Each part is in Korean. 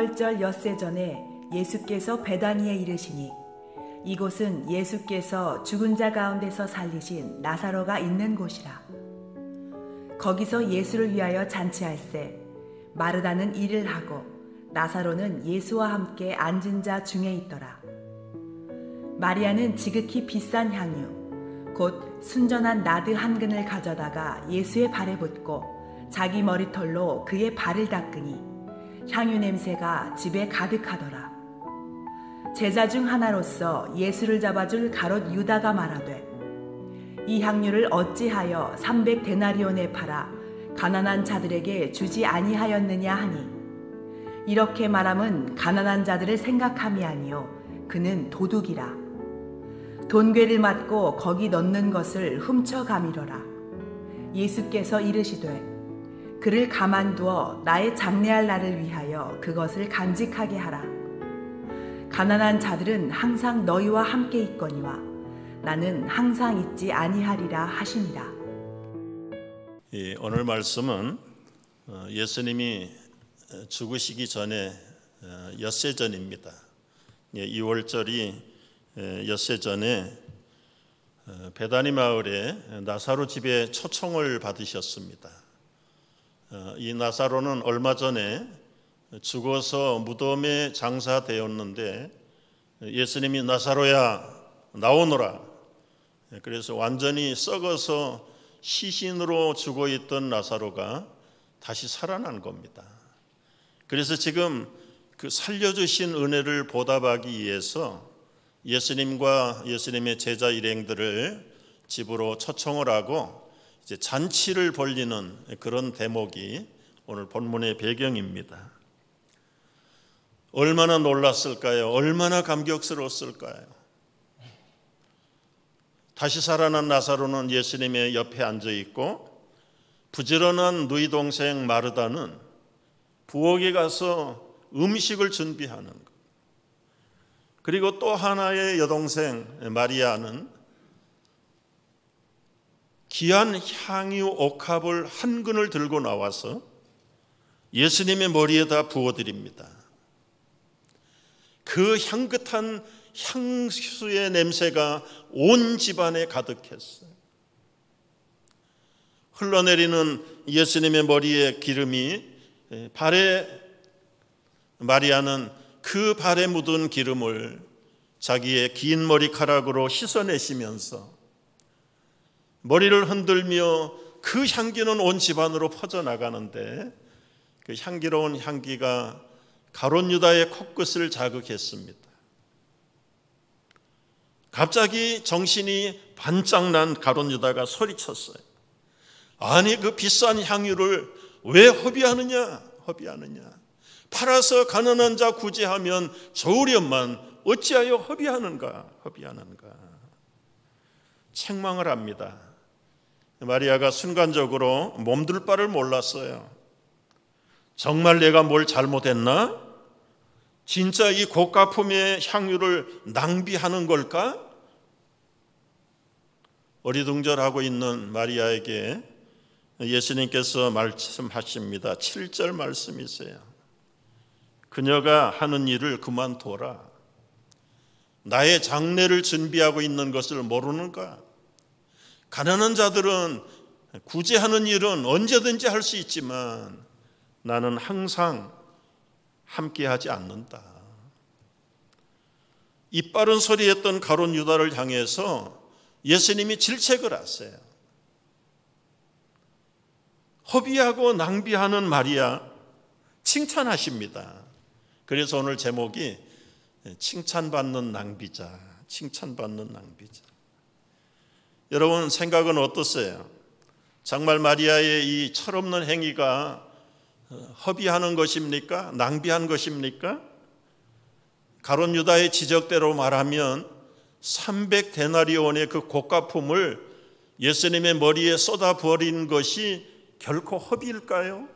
유월절 엿새 전에 예수께서 베다니에 이르시니 이곳은 예수께서 죽은 자 가운데서 살리신 나사로가 있는 곳이라. 거기서 예수를 위하여 잔치할세 마르다는 일을 하고 나사로는 예수와 함께 앉은 자 중에 있더라. 마리아는 지극히 비싼 향유 곧 순전한 나드 한 근을 가져다가 예수의 발에 붓고 자기 머리털로 그의 발을 닦으니 향유 냄새가 집에 가득하더라. 제자 중 하나로서 예수를 잡아줄 가롯 유다가 말하되 이 향유를 어찌하여 300데나리온에 팔아 가난한 자들에게 주지 아니하였느냐 하니 이렇게 말함은 가난한 자들을 생각함이 아니요 그는 도둑이라. 돈괴를 맞고 거기 넣는 것을 훔쳐가미러라. 예수께서 이르시되 그를 가만두어 나의 장례할 날을 위하여 그것을 간직하게 하라. 가난한 자들은 항상 너희와 함께 있거니와 나는 항상 있지 아니하리라 하시니라. 오늘 말씀은 예수님이 죽으시기 전에 엿새전입니다. 2월절이 엿새전에 베다니 마을에 나사로 집에 초청을 받으셨습니다. 이 나사로는 얼마 전에 죽어서 무덤에 장사되었는데 예수님이 나사로야 나오너라. 그래서 완전히 썩어서 시신으로 죽어있던 나사로가 다시 살아난 겁니다. 그래서 지금 그 살려주신 은혜를 보답하기 위해서 예수님과 예수님의 제자 일행들을 집으로 초청을 하고 이제 잔치를 벌리는 그런 대목이 오늘 본문의 배경입니다. 얼마나 놀랐을까요? 얼마나 감격스러웠을까요? 다시 살아난 나사로는 예수님의 옆에 앉아 있고 부지런한 누이 동생 마르다는 부엌에 가서 음식을 준비하는 것. 그리고 또 하나의 여동생 마리아는 귀한 향유 옥합을 한 근을 들고 나와서 예수님의 머리에다 부어드립니다. 그 향긋한 향수의 냄새가 온 집안에 가득했어요. 흘러내리는 예수님의 머리에 기름이 발에 마리아는 그 발에 묻은 기름을 자기의 긴 머리카락으로 씻어내시면서 머리를 흔들며 그 향기는 온 집안으로 퍼져나가는데 그 향기로운 향기가 가롯 유다의 코끝을 자극했습니다. 갑자기 정신이 반짝 난 가롯 유다가 소리쳤어요. 아니 그 비싼 향유를 왜 허비하느냐? 팔아서 가난한 자 구제하면 좋으련만 어찌하여 허비하는가? 책망을 합니다. 마리아가 순간적으로 몸둘 바를 몰랐어요. 정말 내가 뭘 잘못했나? 진짜 이 고가품의 향유를 낭비하는 걸까? 어리둥절하고 있는 마리아에게 예수님께서 말씀하십니다. 7절 말씀이세요. 그녀가 하는 일을 그만둬라. 나의 장례를 준비하고 있는 것을 모르는가? 가난한 자들은 구제하는 일은 언제든지 할 수 있지만 나는 항상 함께하지 않는다. 이빠른 소리했던 가롯 유다를 향해서 예수님이 질책을 하세요. 허비하고 낭비하는 마리아 칭찬하십니다. 그래서 오늘 제목이 칭찬받는 낭비자. 여러분 생각은 어떠세요? 정말 마리아의 이 철없는 행위가 허비하는 것입니까? 낭비한 것입니까? 가롯 유다의 지적대로 말하면 300데나리온의 그 고가품을 예수님의 머리에 쏟아버린 것이 결코 허비일까요?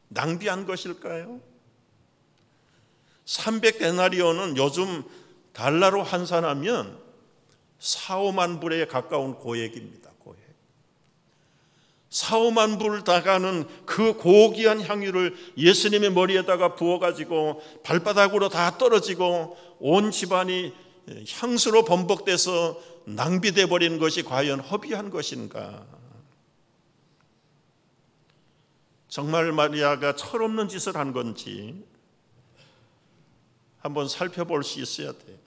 낭비한 것일까요? 300데나리온은 요즘 달러로 환산하면 4, 5만 불에 가까운 고액입니다. 고액. 4-5만 불 나가는 그 고귀한 향유를 예수님의 머리에다가 부어가지고 발바닥으로 다 떨어지고 온 집안이 향수로 범벅돼서 낭비돼 버리는 것이 과연 허비한 것인가? 정말 마리아가 철없는 짓을 한 건지 한번 살펴볼 수 있어야 돼요.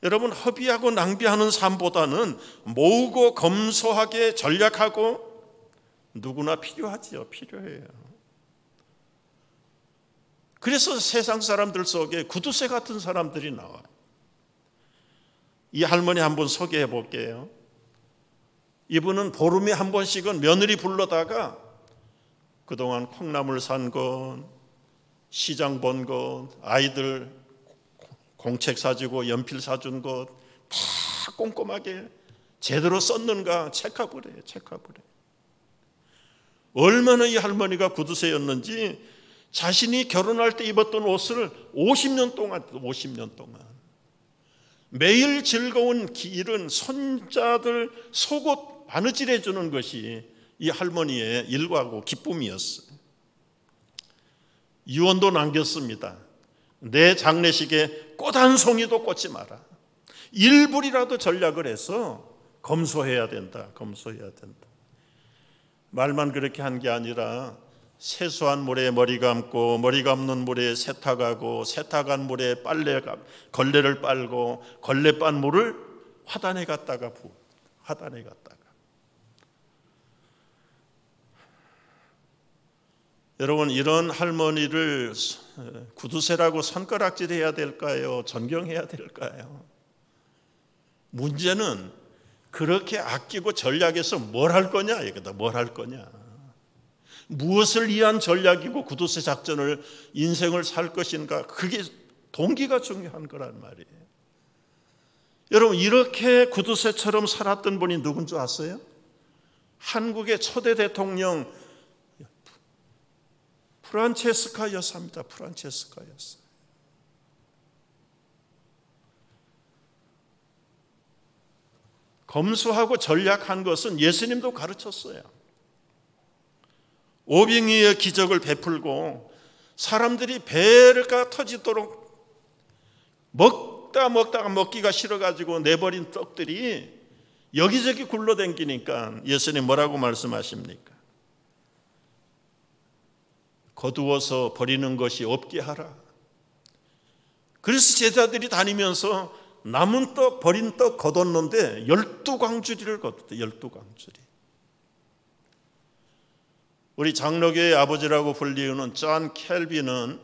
여러분, 허비하고 낭비하는 삶보다는 모으고 검소하게 전략하고 누구나 필요하지요. 필요해요. 그래서 세상 사람들 속에 구두쇠 같은 사람들이 나와요. 이 할머니 한번 소개해 볼게요. 이분은 보름에 한 번씩은 며느리 불러다가 그동안 콩나물 산 것, 시장 본 것, 아이들 공책 사주고 연필 사준 것 다 꼼꼼하게 제대로 썼는가 체크업을 해요. 얼마나 이 할머니가 구두쇠였는지 자신이 결혼할 때 입었던 옷을 50년 동안 매일 즐거운 길은 손자들 속옷 바느질해 주는 것이 이 할머니의 일과고 기쁨이었어요. 유언도 남겼습니다. 내 장례식에 꽃 한 송이도 꽂지 마라. 일불이라도 전략을 해서 검소해야 된다. 말만 그렇게 한 게 아니라 세수한 물에 머리 감고 머리 감는 물에 세탁하고 세탁한 물에 걸레를 빨고 걸레 빤 물을 화단에 갔다가 여러분, 이런 할머니를 구두쇠라고 손가락질해야 될까요? 존경해야 될까요? 문제는 그렇게 아끼고 전략해서 뭘 할 거냐 이거다. 뭘 할 거냐. 무엇을 위한 전략이고 구두쇠 작전을 인생을 살 것인가. 그게 동기가 중요한 거란 말이에요. 여러분, 이렇게 구두쇠처럼 살았던 분이 누군 줄 아세요? 한국의 초대 대통령 프란체스카 여사입니다. 프란체스카 여사. 검소하고 전략한 것은 예수님도 가르쳤어요. 오병이의 기적을 베풀고 사람들이 배가 터지도록 먹다가 먹기가 싫어가지고 내버린 떡들이 여기저기 굴러다니니까 예수님 뭐라고 말씀하십니까? 거두어서 버리는 것이 없게 하라. 그래서 제자들이 다니면서 남은 떡, 버린 떡 거뒀는데 12광주리를 거뒀대. 12광주리. 우리 장로교의 아버지라고 불리우는 존 켈빈은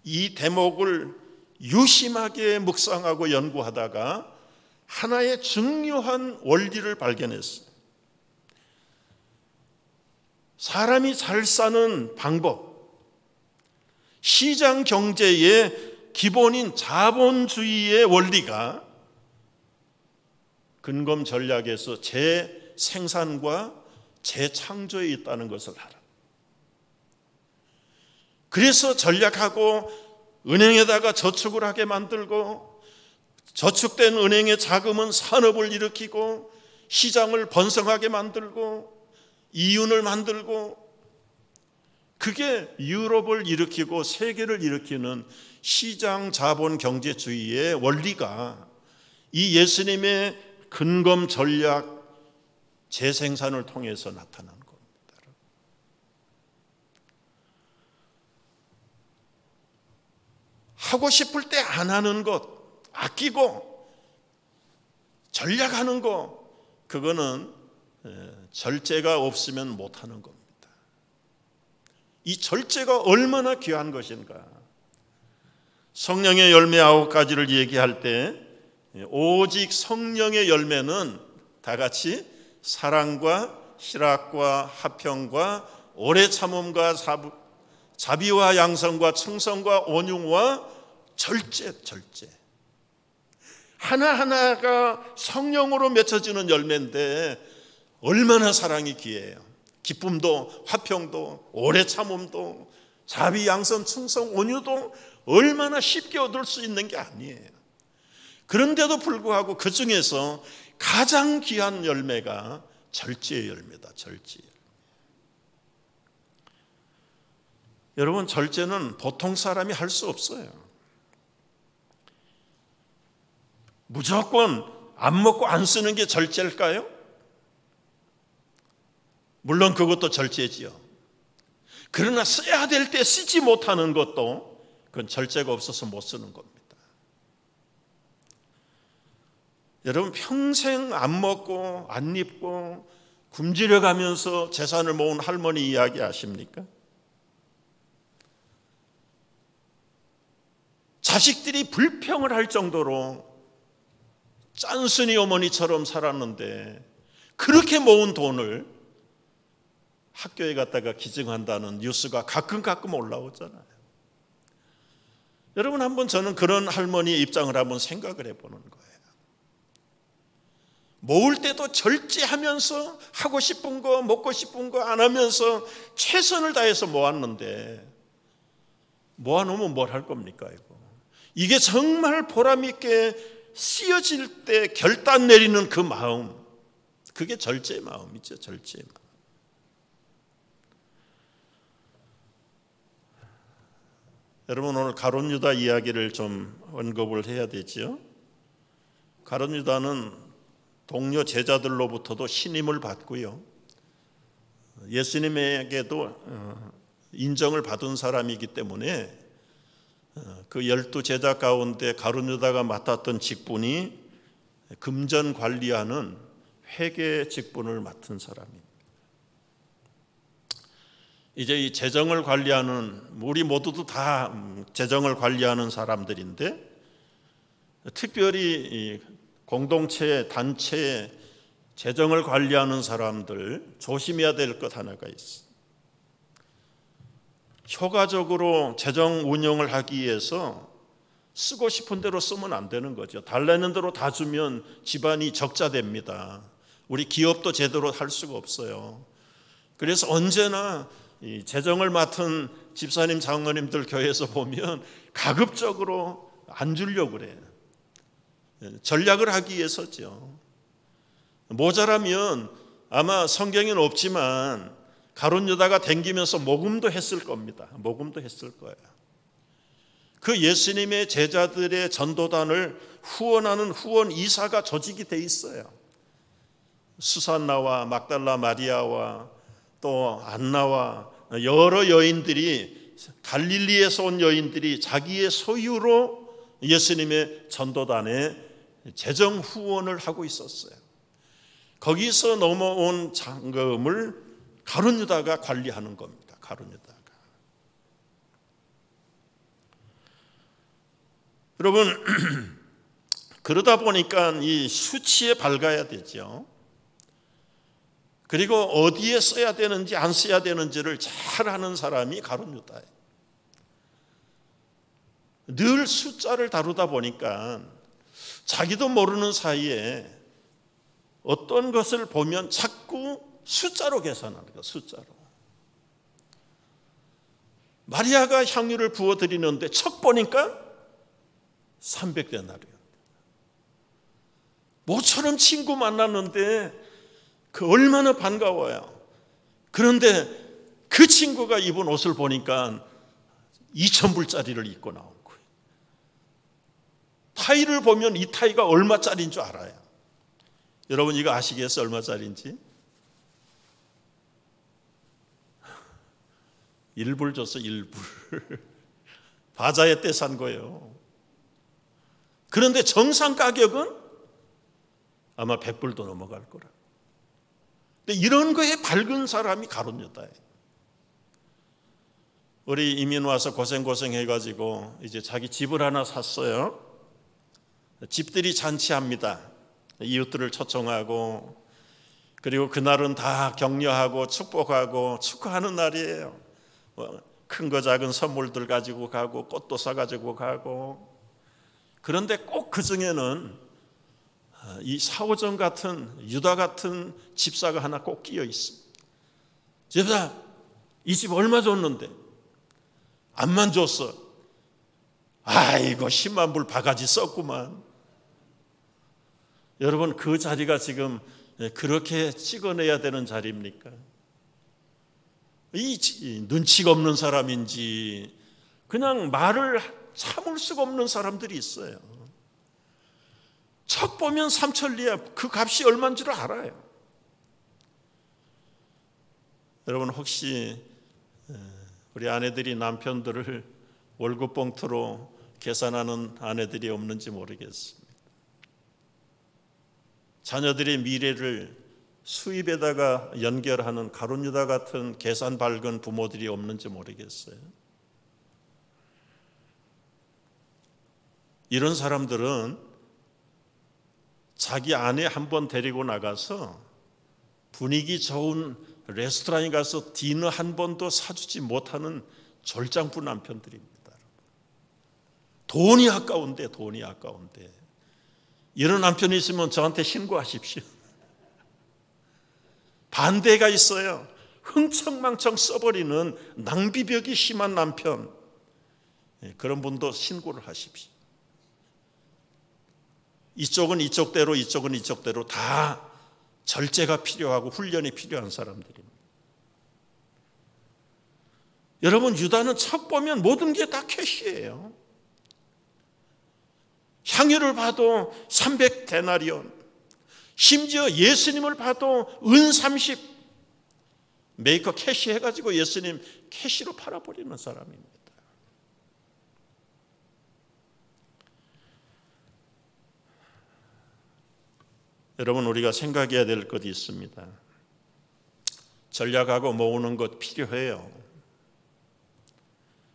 이 대목을 유심하게 묵상하고 연구하다가 하나의 중요한 원리를 발견했어요. 사람이 잘 사는 방법, 시장 경제의 기본인 자본주의의 원리가 근검 전략에서 재생산과 재창조에 있다는 것을 알아. 그래서 전략하고 은행에다가 저축을 하게 만들고 저축된 은행의 자금은 산업을 일으키고 시장을 번성하게 만들고 이윤을 만들고 그게 유럽을 일으키고 세계를 일으키는 시장 자본 경제주의의 원리가 이 예수님의 근검 전략 재생산을 통해서 나타난 겁니다. 하고 싶을 때 안 하는 것, 아끼고 전략하는 것, 그거는 절제가 없으면 못하는 겁니다. 이 절제가 얼마나 귀한 것인가. 성령의 열매 9가지를 얘기할 때 오직 성령의 열매는 다 같이 사랑과 희락과 화평과 오래 참음과 자비와 양성과 충성과 온유와 절제. 하나하나가 성령으로 맺혀지는 열매인데 얼마나 사랑이 귀해요. 기쁨도 화평도 오래 참음도 자비 양성 충성 온유도 얼마나 쉽게 얻을 수 있는 게 아니에요. 그런데도 불구하고 그 중에서 가장 귀한 열매가 절제의 열매다. 절제. 여러분, 절제는 보통 사람이 할 수 없어요. 무조건 안 먹고 안 쓰는 게 절제일까요? 물론 그것도 절제지요. 그러나 써야 될 때 쓰지 못하는 것도 그건 절제가 없어서 못 쓰는 겁니다. 여러분, 평생 안 먹고 안 입고 굶주려 가면서 재산을 모은 할머니 이야기 아십니까? 자식들이 불평을 할 정도로 짠순이 어머니처럼 살았는데 그렇게 모은 돈을 학교에 갔다가 기증한다는 뉴스가 가끔 올라오잖아요. 여러분, 한번 저는 그런 할머니의 입장을 한번 생각을 해보는 거예요. 모을 때도 절제하면서 하고 싶은 거 먹고 싶은 거 안 하면서 최선을 다해서 모았는데 모아놓으면 뭘 할 겁니까? 이게 정말 보람 있게 쓰여질 때 결단 내리는 그 마음, 그게 절제의 마음이죠. 절제의 마음. 여러분, 오늘 가룟 유다 이야기를 좀 언급을 해야 되죠. 가룟 유다는 동료 제자들로부터도 신임을 받고요, 예수님에게도 인정을 받은 사람이기 때문에 그 12 제자 가운데 가룟 유다가 맡았던 직분이 금전 관리하는 회계 직분을 맡은 사람입니다. 이제 이 재정을 관리하는, 우리 모두도 다 재정을 관리하는 사람들인데 특별히 공동체, 단체 재정을 관리하는 사람들 조심해야 될 것 하나가 있어요. 효과적으로 재정 운영을 하기 위해서 쓰고 싶은 대로 쓰면 안 되는 거죠. 달라는 대로 다 주면 집안이 적자됩니다. 우리 기업도 제대로 할 수가 없어요. 그래서 언제나 이 재정을 맡은 집사님, 장로님들 교회에서 보면 가급적으로 안 주려고 그래요. 전략을 하기 위해서죠. 모자라면 아마 성경에는 없지만 가룟 유다가 댕기면서 모금도 했을 겁니다. 모금도 했을 거예요. 그 예수님의 제자들의 전도단을 후원하는 후원 이사가 조직이 돼 있어요. 수산나와 막달라 마리아와 또 안나와 여러 여인들이, 갈릴리에서 온 여인들이 자기의 소유로 예수님의 전도단에 재정 후원을 하고 있었어요. 거기서 넘어온 잔금을 가룟 유다가 관리하는 겁니다. 가룟 유다가. 여러분, 그러다 보니까 이 수치에 밝아야 되죠. 그리고 어디에 써야 되는지 안 써야 되는지를 잘 아는 사람이 가룟 유다예요. 늘 숫자를 다루다 보니까 자기도 모르는 사이에 어떤 것을 보면 자꾸 숫자로 계산하는 거예요. 숫자로. 마리아가 향유를 부어드리는데 척 보니까 300데나리온. 모처럼 친구 만났는데 그 얼마나 반가워요. 그런데 그 친구가 입은 옷을 보니까 2,000불짜리를 입고 나온 거예요. 타이를 보면 이 타이가 얼마짜리인 줄 알아요. 여러분, 이거 아시겠어요? 얼마짜리인지? 1불 줬어. 1불. 바자회 때 산 거예요. 그런데 정상 가격은 아마 100불도 넘어갈 거라. 근데 이런 거에 밝은 사람이 가룟 유다예요. 우리 이민 와서 고생해가지고 이제 자기 집을 하나 샀어요. 집들이 잔치합니다. 이웃들을 초청하고, 그리고 그날은 다 격려하고 축복하고 축하하는 날이에요. 큰 거 작은 선물들 가지고 가고 꽃도 사가지고 가고. 그런데 꼭 그 중에는 이 사오정 같은, 유다 같은 집사가 하나 꼭 끼어 있어. 집사, 이 집 얼마 줬는데? 암만 줬어. 아이고, 10만 불 바가지 썼구만. 여러분, 그 자리가 지금 그렇게 찍어내야 되는 자리입니까? 이 눈치가 없는 사람인지 그냥 말을 참을 수가 없는 사람들이 있어요. 척 보면 삼천리에 그 값이 얼마인 줄 알아요. 여러분, 혹시 우리 아내들이 남편들을 월급 봉투로 계산하는 아내들이 없는지 모르겠습니다. 자녀들의 미래를 수입에다가 연결하는 가룟 유다 같은 계산 밝은 부모들이 없는지 모르겠어요. 이런 사람들은 자기 아내 한 번 데리고 나가서 분위기 좋은 레스토랑에 가서 디너 한 번도 사주지 못하는 졸장부 남편들입니다. 돈이 아까운데. 이런 남편이 있으면 저한테 신고하십시오. 반대가 있어요. 흥청망청 써버리는 낭비벽이 심한 남편, 그런 분도 신고를 하십시오. 이쪽은 이쪽대로, 이쪽은 이쪽대로 다 절제가 필요하고 훈련이 필요한 사람들입니다. 여러분, 유다는 척 보면 모든 게 다 캐시예요. 향유를 봐도 300데나리온, 심지어 예수님을 봐도 은 30 메이커 캐시 해가지고 예수님 캐시로 팔아버리는 사람입니다. 여러분, 우리가 생각해야 될 것이 있습니다. 전략하고 모으는 것 필요해요.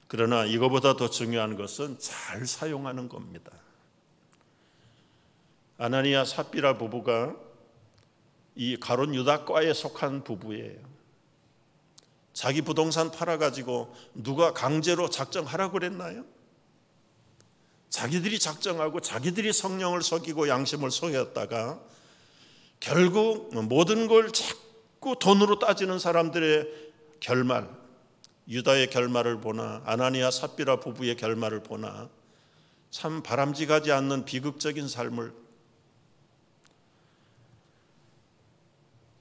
그러나 이거보다 더 중요한 것은 잘 사용하는 겁니다. 아나니아 삽비라 부부가 이 가룟 유다과에 속한 부부예요. 자기 부동산 팔아가지고 누가 강제로 작정하라고 그랬나요? 자기들이 작정하고 자기들이 성령을 속이고 양심을 속였다가 결국 모든 걸 자꾸 돈으로 따지는 사람들의 결말, 유다의 결말을 보나 아나니아 삽비라 부부의 결말을 보나 참 바람직하지 않는 비극적인 삶을.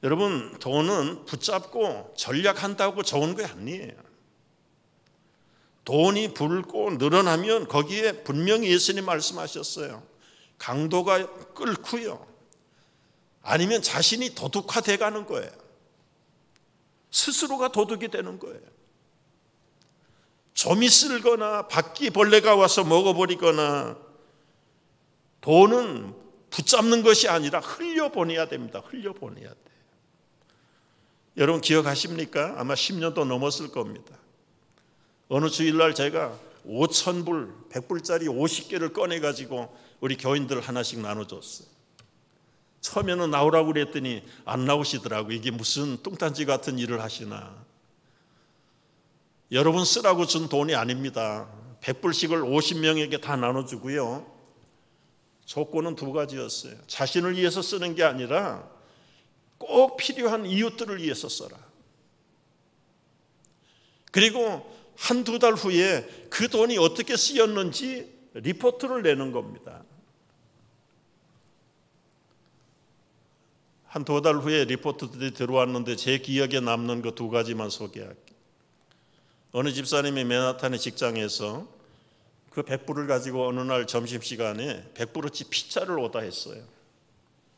여러분, 돈은 붙잡고 전략한다고 좋은 게 아니에요. 돈이 불고 늘어나면 거기에 분명히 예수님 말씀하셨어요. 강도가 끓고요. 아니면 자신이 도둑화돼 가는 거예요. 스스로가 도둑이 되는 거예요. 좀이 쓸거나 바퀴벌레가 와서 먹어버리거나, 돈은 붙잡는 것이 아니라 흘려보내야 됩니다. 흘려보내야 돼요. 여러분 기억하십니까? 아마 10년도 넘었을 겁니다. 어느 주일날 제가 5,000불, 100불짜리 50개를 꺼내가지고 우리 교인들 하나씩 나눠줬어요. 처음에는 나오라고 그랬더니 안 나오시더라고요. 이게 무슨 뚱딴지 같은 일을 하시나. 여러분 쓰라고 준 돈이 아닙니다. 100불씩을 50명에게 다 나눠주고요. 조건은 두 가지였어요. 자신을 위해서 쓰는 게 아니라 꼭 필요한 이웃들을 위해서 써라. 그리고 한두 달 후에 그 돈이 어떻게 쓰였는지 리포트를 내는 겁니다. 한두 달 후에 리포트들이 들어왔는데 제 기억에 남는 그 두 가지만 소개할게요. 어느 집사님이 맨하탄의 직장에서 그 100불을 가지고 어느 날 점심시간에 100불어치 피자를 오다 했어요.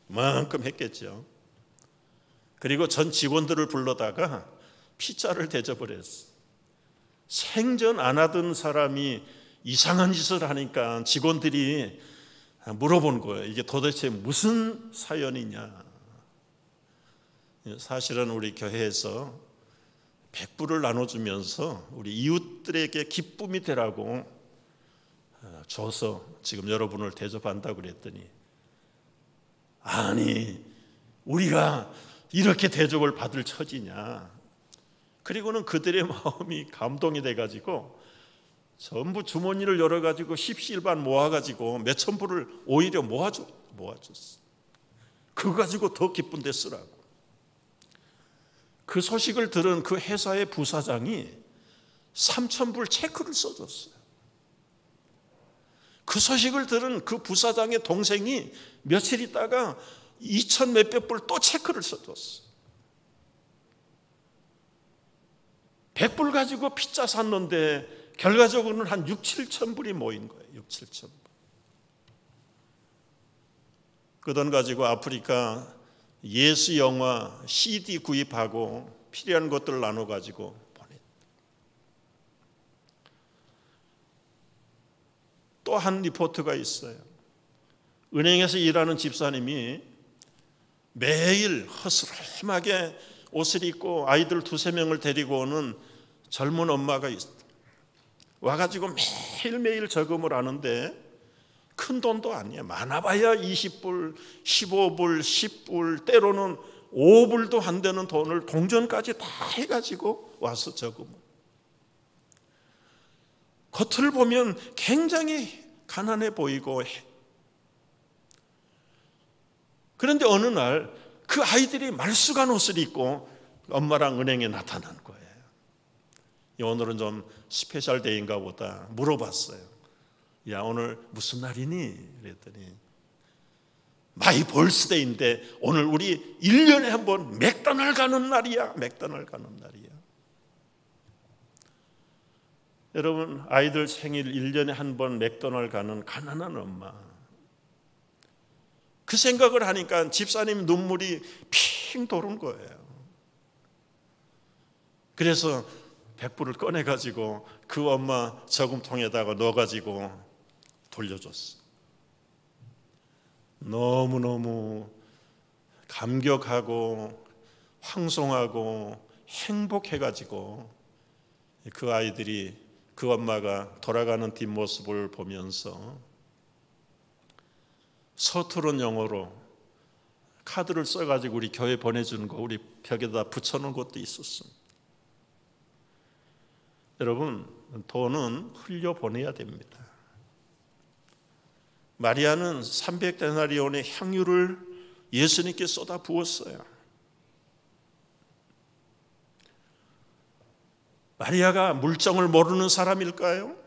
그만큼 했겠죠. 그리고 전 직원들을 불러다가 피자를 대접을 했어요. 생전 안 하던 사람이 이상한 짓을 하니까 직원들이 물어본 거예요. 이게 도대체 무슨 사연이냐. 사실은 우리 교회에서 100불을 나눠주면서 우리 이웃들에게 기쁨이 되라고 줘서 지금 여러분을 대접한다고 그랬더니, 아니 우리가 이렇게 대접을 받을 처지냐. 그리고는 그들의 마음이 감동이 돼가지고 전부 주머니를 열어가지고 십시일반 모아가지고 몇천 불을 오히려 모아줬어. 그거 가지고 더 기쁜 데 쓰라고. 그 소식을 들은 그 회사의 부사장이 3,000불 체크를 써줬어요. 그 소식을 들은 그 부사장의 동생이 며칠 있다가 2천 몇백 불 또 체크를 써줬어. 100불 가지고 피자 샀는데 결과적으로는 한 6, 7천 불이 모인 거예요. 6, 7천 불. 그 돈 가지고 아프리카 예수 영화 CD 구입하고 필요한 것들을 나눠 가지고 보냈다. 또 한 리포트가 있어요. 은행에서 일하는 집사님이 매일 허스름하게 옷을 입고 아이들 2-3명을 데리고 오는 젊은 엄마가 있었다. 와가지고 매일매일 저금을 하는데 큰 돈도 아니에요. 많아봐야 20불, 15불, 10불, 때로는 5불도 안 되는 돈을 동전까지 다 해가지고 와서 저금을. 겉을 보면 굉장히 가난해 보이고 그런데 어느 날 그 아이들이 말쑥한 옷을 입고 엄마랑 은행에 나타난 거예요. 오늘은 좀 스페셜 데이인가 보다 물어봤어요. 야, 오늘 무슨 날이니? 그랬더니 마이 벌스데이인데 오늘 우리 1년에 한 번 맥도날드 가는 날이야. 맥도날드 가는 날이야. 여러분, 아이들 생일 1년에 한 번 맥도날드 가는 가난한 엄마. 그 생각을 하니까 집사님 눈물이 핑 도는 거예요. 그래서 100불을 꺼내가지고 그 엄마 저금통에다가 넣어가지고 돌려줬어. 너무너무 감격하고 황송하고 행복해가지고 그 아이들이 그 엄마가 돌아가는 뒷모습을 보면서 서투른 영어로 카드를 써가지고 우리 교회 보내주는 거 우리 벽에다 붙여놓은 것도 있었습니다. 여러분, 돈은 흘려보내야 됩니다. 마리아는 300데나리온의 향유를 예수님께 쏟아 부었어요. 마리아가 물정을 모르는 사람일까요?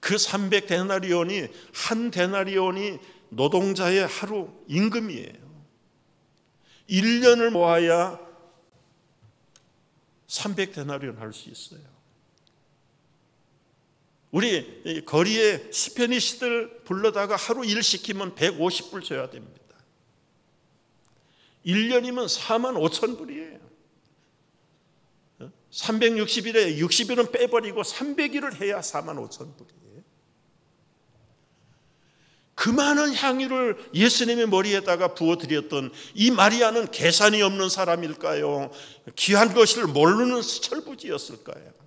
그 300데나리온이 한 데나리온이 노동자의 하루 임금이에요. 1년을 모아야 300데나리온 할 수 있어요. 우리 거리에 스페니시들 불러다가 하루 일 시키면 150불 줘야 됩니다. 1년이면 4만 5천 불이에요. 360일에 60일은 빼버리고 300일을 해야 4만 5천 불이에요. 그 많은 향유를 예수님의 머리에다가 부어드렸던 이 마리아는 계산이 없는 사람일까요? 귀한 것을 모르는 철부지였을까요?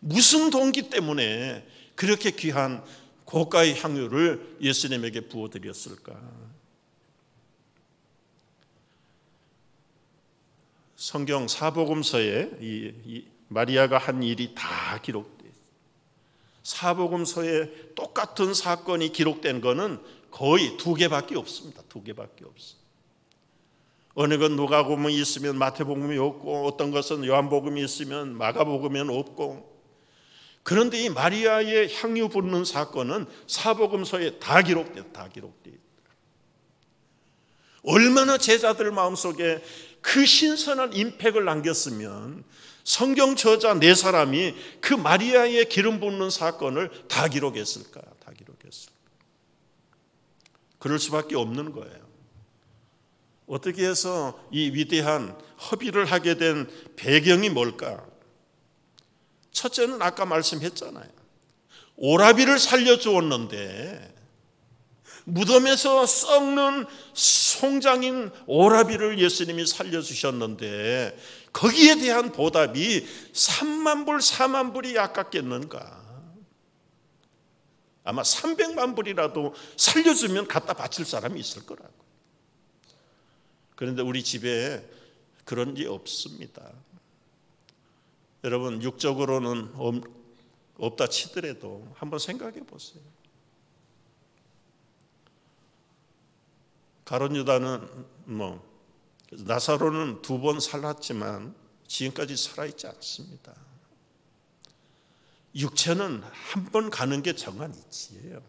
무슨 동기 때문에 그렇게 귀한 고가의 향유를 예수님에게 부어드렸을까? 성경 사복음서에 이 마리아가 한 일이 다 기록되어 있어요. 사복음서에 똑같은 사건이 기록된 것은 거의 2개밖에 없습니다. 2개밖에 없어요. 어느 건 누가복음이 있으면 마태복음이 없고 어떤 것은 요한복음이 있으면 마가복음은 없고, 그런데 이 마리아의 향유 붓는 사건은 사복음서에 다 기록돼요. 얼마나 제자들 마음속에 그 신선한 임팩을 남겼으면 성경 저자 4사람이 그 마리아의 기름 붓는 사건을 다 기록했을까? 그럴 수밖에 없는 거예요. 어떻게 해서 이 위대한 허비를 하게 된 배경이 뭘까? 첫째는 아까 말씀했잖아요. 오라비를 살려주었는데 무덤에서 썩는 송장인 오라비를 예수님이 살려주셨는데 거기에 대한 보답이 3만 불, 4만 불이 아깝겠는가? 아마 300만 불이라도 살려주면 갖다 바칠 사람이 있을 거라고. 그런데 우리 집에 그런 게 없습니다. 여러분, 육적으로는 없다 치더라도 한번 생각해 보세요. 가룟 유다는 나사로는 2번 살았지만 지금까지 살아있지 않습니다. 육체는 한 번 가는 게 정한 이치예요.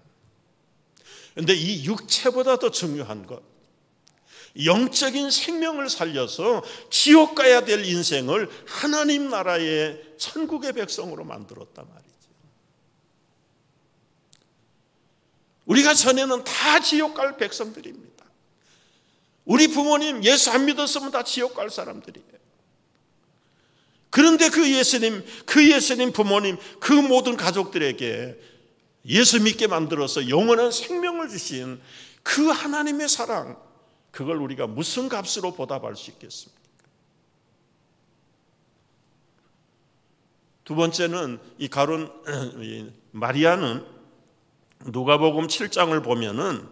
그런데 이 육체보다 더 중요한 것, 영적인 생명을 살려서 지옥 가야 될 인생을 하나님 나라의 천국의 백성으로 만들었단 말이죠. 우리가 전에는 다 지옥 갈 백성들입니다. 우리 부모님 예수 안 믿었으면 다 지옥 갈 사람들이에요. 그런데 그 예수님 부모님, 그 모든 가족들에게 예수 믿게 만들어서 영원한 생명을 주신 그 하나님의 사랑, 그걸 우리가 무슨 값으로 보답할 수 있겠습니까? 두 번째는 이 가룟 마리아는 누가복음 7장을 보면은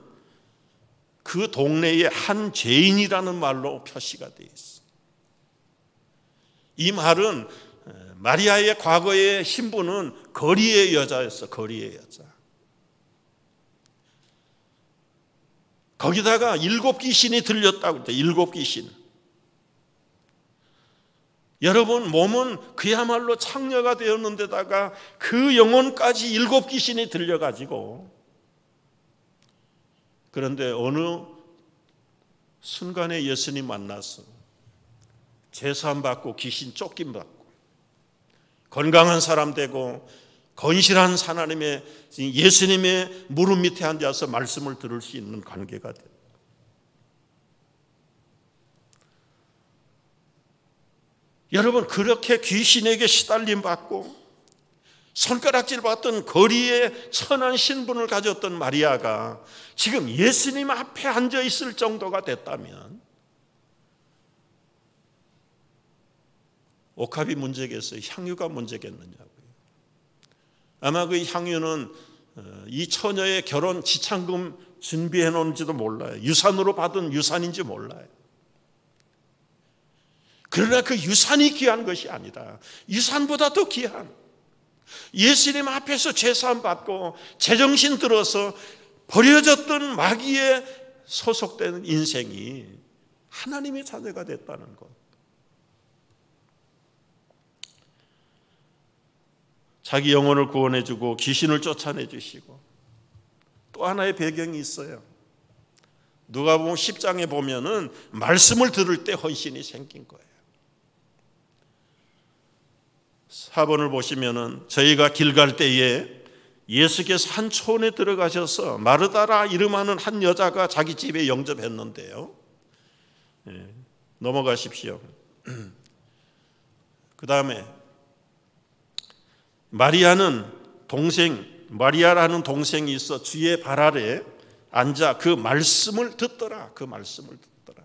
그 동네에 한 죄인이라는 말로 표시가 되어 있어요. 이 말은 마리아의 과거의 신분은 거리의 여자였어. 거리의 여자. 거기다가 7 귀신이 들렸다고 했대. 7 귀신. 여러분, 몸은 그야말로 창녀가 되었는데다가 그 영혼까지 7 귀신이 들려가지고, 그런데 어느 순간에 예수님 만나서 제사함 받고 귀신 쫓김 받고 건강한 사람 되고 건실한 하나님의 예수님의 무릎 밑에 앉아서 말씀을 들을 수 있는 관계가 돼요. 여러분, 그렇게 귀신에게 시달림 받고 손가락질 받던 거리의 천한 신분을 가졌던 마리아가 지금 예수님 앞에 앉아 있을 정도가 됐다면 옥합이 문제겠어요? 향유가 문제겠느냐고요. 아마 그 향유는 이 처녀의 결혼 지참금 준비해 놓은지도 몰라요. 유산으로 받은 유산인지 몰라요. 그러나 그 유산이 귀한 것이 아니라 유산보다 더 귀한, 예수님 앞에서 죄사함 받고 제정신 들어서 버려졌던 마귀에 소속되는 인생이 하나님의 자녀가 됐다는 것. 자기 영혼을 구원해 주고 귀신을 쫓아내 주시고, 또 하나의 배경이 있어요. 누가복음 10장에 보면은 말씀을 들을 때 헌신이 생긴 거예요. 4번을 보시면은 저희가 길 갈 때에 예수께서 한 촌에 들어가셔서 마르다라 이름하는 한 여자가 자기 집에 영접했는데요. 넘어가십시오. 그 다음에 마리아라는 동생이 있어 주의 발 아래 앉아 그 말씀을 듣더라. 그 말씀을 듣더라.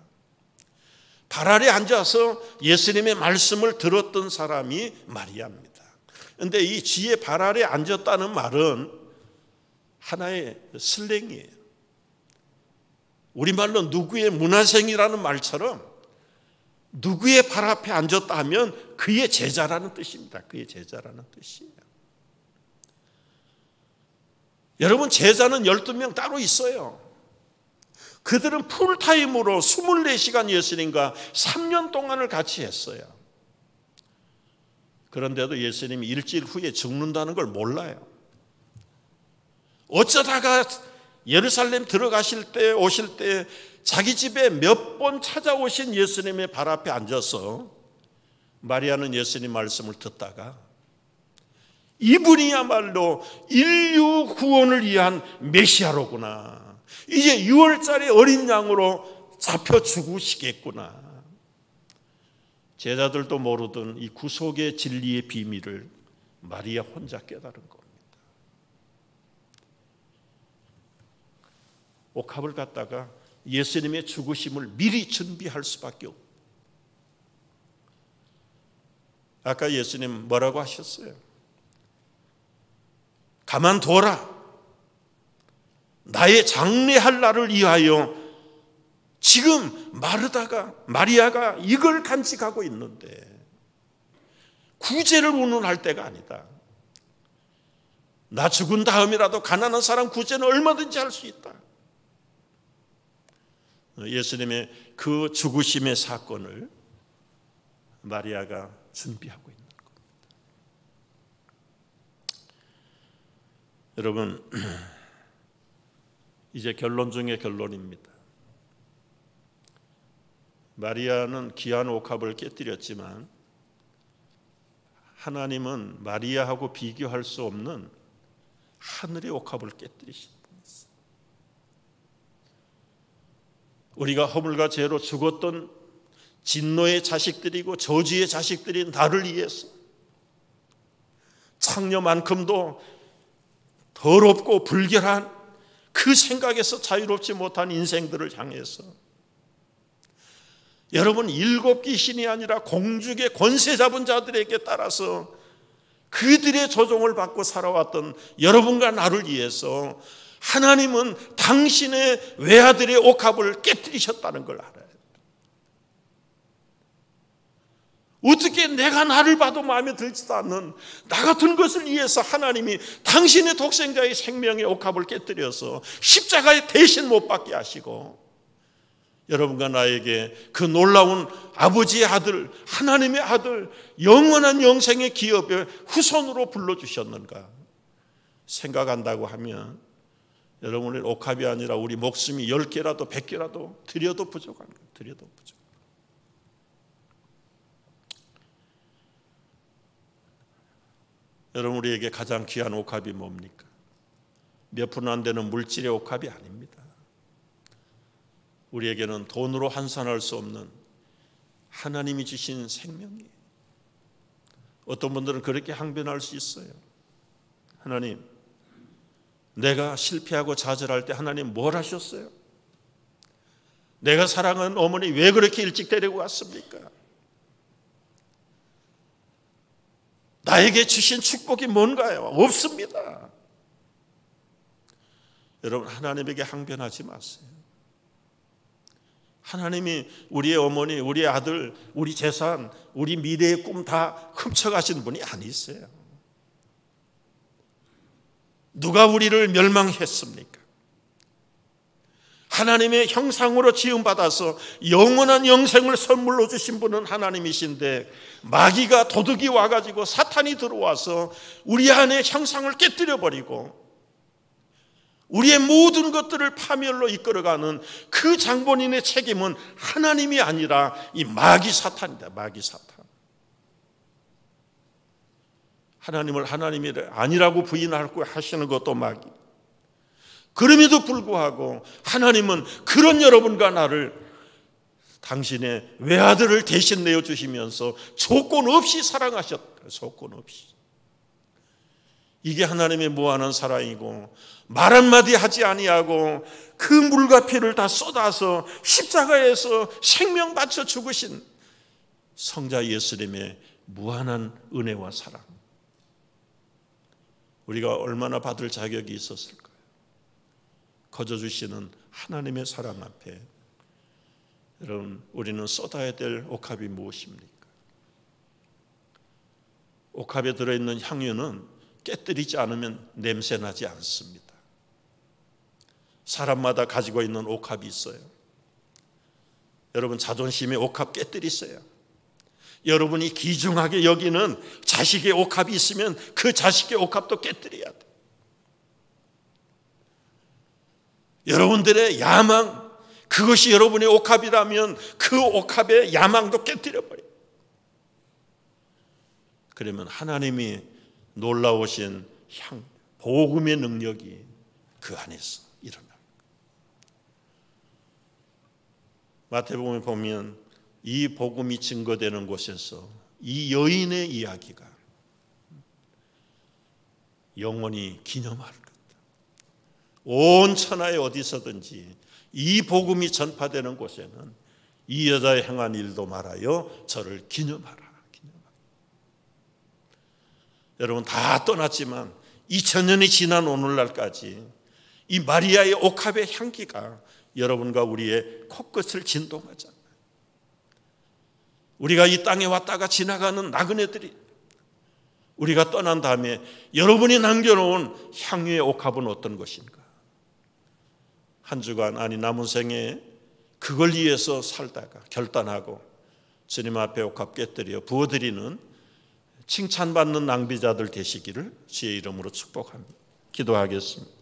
발 아래 앉아서 예수님의 말씀을 들었던 사람이 마리아입니다. 그런데 이 주의 발 아래 앉았다는 말은 하나의 슬랭이에요. 우리말로 누구의 문화생이라는 말처럼 누구의 발 앞에 앉았다 하면 그의 제자라는 뜻입니다. 그의 제자라는 뜻이에요. 여러분, 제자는 12명 따로 있어요. 그들은 풀타임으로 24시간 예수님과 3년 동안을 같이 했어요. 그런데도 예수님이 일주일 후에 죽는다는 걸 몰라요. 어쩌다가 예루살렘 들어가실 때, 오실 때 자기 집에 몇 번 찾아오신 예수님의 발 앞에 앉아서 마리아는 예수님 말씀을 듣다가 이분이야말로 인류 구원을 위한 메시아로구나, 이제 6월달에 어린 양으로 잡혀 죽으시겠구나, 제자들도 모르던 이 구속의 진리의 비밀을 마리아 혼자 깨달은 겁니다. 옥합을 갔다가 예수님의 죽으심을 미리 준비할 수밖에 없어요. 아까 예수님 뭐라고 하셨어요? 가만둬라. 나의 장례할 날을 위하여 지금 마리아가 이걸 간직하고 있는데 구제를 운운할 때가 아니다. 나 죽은 다음이라도 가난한 사람 구제는 얼마든지 할 수 있다. 예수님의 그 죽으심의 사건을 마리아가 준비하고 있는 겁니다. 여러분, 이제 결론 중에 결론입니다. 마리아는 귀한 옥합을 깨뜨렸지만 하나님은 마리아하고 비교할 수 없는 하늘의 옥합을 깨뜨리신 분이었어요. 우리가 허물과 죄로 죽었던 진노의 자식들이고 저주의 자식들인 나를 위해서 창녀만큼도 더럽고 불결한 그 생각에서 자유롭지 못한 인생들을 향해서 여러분, 7 귀신이 아니라 공중의 권세 잡은 자들에게 따라서 그들의 조종을 받고 살아왔던 여러분과 나를 위해서 하나님은 당신의 외아들의 옥합을 깨뜨리셨다는 걸 알아요. 어떻게 내가 나를 봐도 마음에 들지도 않는 나 같은 것을 위해서 하나님이 당신의 독생자의 생명의 옥합을 깨뜨려서 십자가에 대신 못 박게 하시고 여러분과 나에게 그 놀라운 아버지의 아들, 하나님의 아들, 영원한 영생의 기업의 후손으로 불러주셨는가 생각한다고 하면 여러분의 옥합이 아니라 우리 목숨이 10개라도 100개라도 드려도 부족한 거예요. 드려도 부족. 여러분, 우리에게 가장 귀한 옥합이 뭡니까? 몇 푼 안 되는 물질의 옥합이 아닙니다. 우리에게는 돈으로 환산할 수 없는 하나님이 주신 생명이에요. 어떤 분들은 그렇게 항변할 수 있어요. 하나님, 내가 실패하고 좌절할 때 하나님 뭘 하셨어요? 내가 사랑하는 어머니 왜 그렇게 일찍 데리고 왔습니까? 나에게 주신 축복이 뭔가요? 없습니다. 여러분, 하나님에게 항변하지 마세요. 하나님이 우리의 어머니, 우리의 아들, 우리 재산, 우리 미래의 꿈 다 훔쳐가신 분이 아니세요. 누가 우리를 멸망했습니까? 하나님의 형상으로 지음받아서 영원한 영생을 선물로 주신 분은 하나님이신데 마귀가 도둑이 와가지고 사탄이 들어와서 우리 안에 형상을 깨뜨려버리고 우리의 모든 것들을 파멸로 이끌어가는 그 장본인의 책임은 하나님이 아니라 이 마귀 사탄이다. 마귀 사탄. 하나님을 하나님이 아니라고 부인하고 하시는 것도 마귀. 그럼에도 불구하고 하나님은 그런 여러분과 나를 당신의 외아들을 대신 내어주시면서 조건 없이 사랑하셨다. 조건 없이. 이게 하나님의 무한한 사랑이고 말 한마디 하지 아니하고 그 물과 피를 다 쏟아서 십자가에서 생명 바쳐 죽으신 성자 예수님의 무한한 은혜와 사랑. 우리가 얼마나 받을 자격이 있었을까요? 거저 주시는 하나님의 사랑 앞에 여러분, 우리는 쏟아야 될 옥합이 무엇입니까? 옥합에 들어있는 향유는 깨뜨리지 않으면 냄새나지 않습니다. 사람마다 가지고 있는 옥합이 있어요. 여러분, 자존심의 옥합 깨뜨리세요. 여러분이 귀중하게 여기는 자식의 옥합이 있으면 그 자식의 옥합도 깨뜨려야 돼. 여러분들의 야망, 그것이 여러분의 옥합이라면 그 옥합의 야망도 깨뜨려버려요. 그러면 하나님이 놀라우신 복음의 능력이 그 안에서 일어납니다. 마태복음에 보면 이 복음이 증거되는 곳에서 이 여인의 이야기가 영원히 기념할 것. 온 천하에 어디서든지 이 복음이 전파되는 곳에는 이 여자의 행한 일도 말하여 저를 기념하라. 여러분, 다 떠났지만 2000년이 지난 오늘날까지 이 마리아의 옥합의 향기가 여러분과 우리의 코끝을 진동하잖아요. 우리가 이 땅에 왔다가 지나가는 나그네들이 우리가 떠난 다음에 여러분이 남겨놓은 향유의 옥합은 어떤 것인가? 한 주간 아니 남은 생에 그걸 위해서 살다가 결단하고 주님 앞에 옥합 깨뜨려 부어드리는 칭찬받는 낭비자들 되시기를 주의 이름으로 축복합니다. 기도하겠습니다.